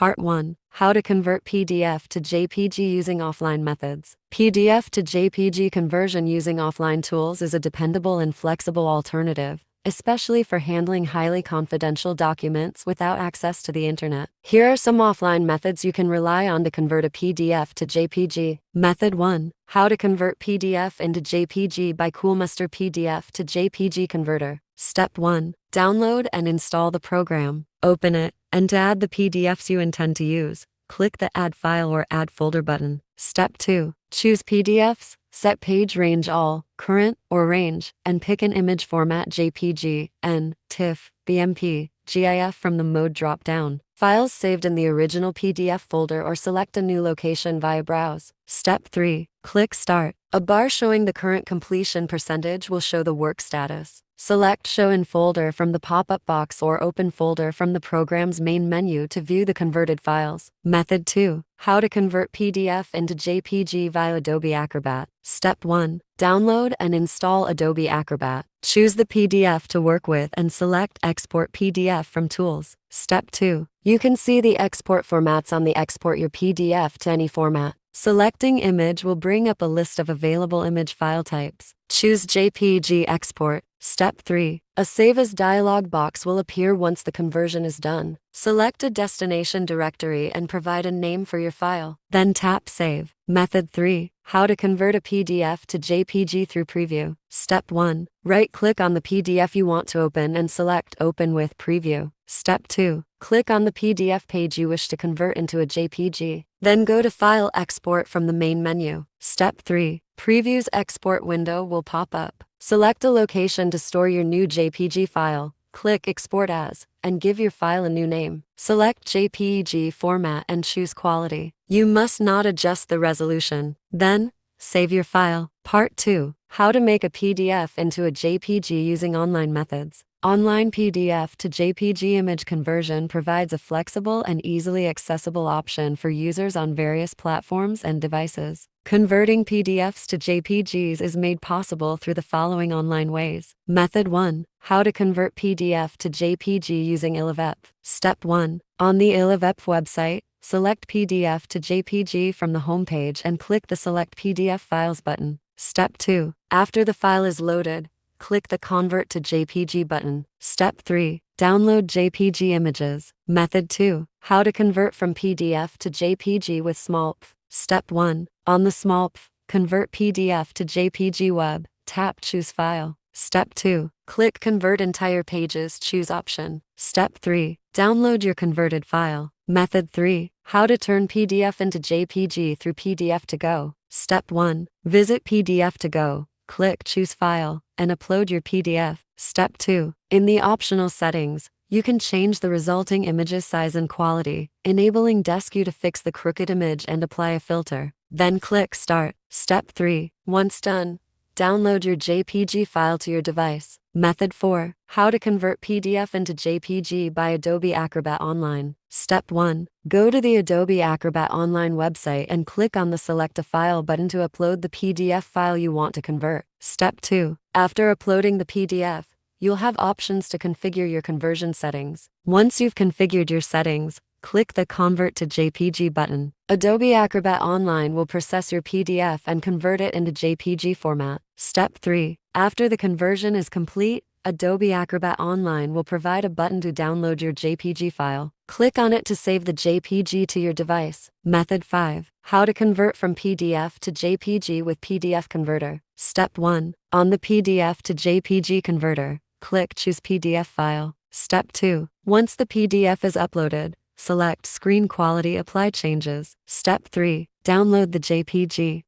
Part 1. How to convert PDF to JPG using offline methods. PDF to JPG conversion using offline tools is a dependable and flexible alternative, especially for handling highly confidential documents without access to the internet. Here are some offline methods you can rely on to convert a PDF to JPG. Method 1. How to convert PDF into JPG by Coolmuster PDF to JPG converter. Step 1. Download and install the program. Open it, and to add the PDFs you intend to use, click the Add File or Add Folder button. Step 2. Choose PDFs, set page range all, current, or range, and pick an image format JPG, N, TIFF, BMP, GIF from the Mode drop-down. Files saved in the original PDF folder or select a new location via Browse. Step 3. Click Start. A bar showing the current completion percentage will show the work status. Select Show in Folder from the pop-up box or Open Folder from the program's main menu to view the converted files. Method 2. How to convert PDF into JPG via Adobe Acrobat. Step 1. Download and install Adobe Acrobat. Choose the PDF to work with and select Export PDF from Tools. Step 2. You can see the export formats on the Export Your PDF to any format. Selecting Image will bring up a list of available image file types. Choose JPG Export. Step 3. A Save As dialog box will appear once the conversion is done. Select a destination directory and provide a name for your file. Then tap Save. Method 3. How to convert a PDF to JPG through Preview. Step 1. Right-click on the PDF you want to open and select Open with Preview. Step 2. Click on the PDF page you wish to convert into a JPG. Then go to File Export from the main menu. Step 3. Preview's export window will pop up. Select a location to store your new JPG file. Click Export As, and give your file a new name. Select JPG format and choose Quality. You must not adjust the resolution. Then, save your file. Part 2. How to make a PDF into a JPG using online methods. Online PDF to JPG image conversion provides a flexible and easily accessible option for users on various platforms and devices. Converting PDFs to JPGs is made possible through the following online ways. Method 1. How to convert PDF to JPG using iLovePDF. Step 1. On the iLovePDF website, select PDF to JPG from the homepage and click the Select PDF Files button. Step 2. After the file is loaded, click the Convert to JPG button. Step 3. Download JPG images. Method 2. How to convert from PDF to JPG with Smallpdf. Step 1. On the Smallpdf, convert PDF to JPG web. Tap Choose File. Step 2. Click Convert Entire Pages, choose Option. Step 3. Download your converted file. Method 3. How to turn PDF into JPG through PDF to Go. Step 1. Visit PDF to Go. Click Choose File, and upload your PDF. Step 2. In the optional settings, you can change the resulting image's size and quality, enabling DeskU to fix the crooked image and apply a filter. Then click Start. Step 3. Once done, download your JPG file to your device. Method 4. How to convert PDF into JPG by Adobe Acrobat Online. Step 1. Go to the Adobe Acrobat Online website and click on the Select a File button to upload the PDF file you want to convert. Step 2. After uploading the PDF, you'll have options to configure your conversion settings. Once you've configured your settings, click the Convert to JPG button. Adobe Acrobat Online will process your PDF and convert it into JPG format. Step 3. After the conversion is complete, Adobe Acrobat Online will provide a button to download your JPG file. Click on it to save the JPG to your device. Method 5. How to convert from PDF to JPG with PDF Converter. Step 1. On the PDF to JPG converter, click Choose PDF File. Step 2. Once the PDF is uploaded, select Screen Quality, apply changes. Step 3. Download the JPG.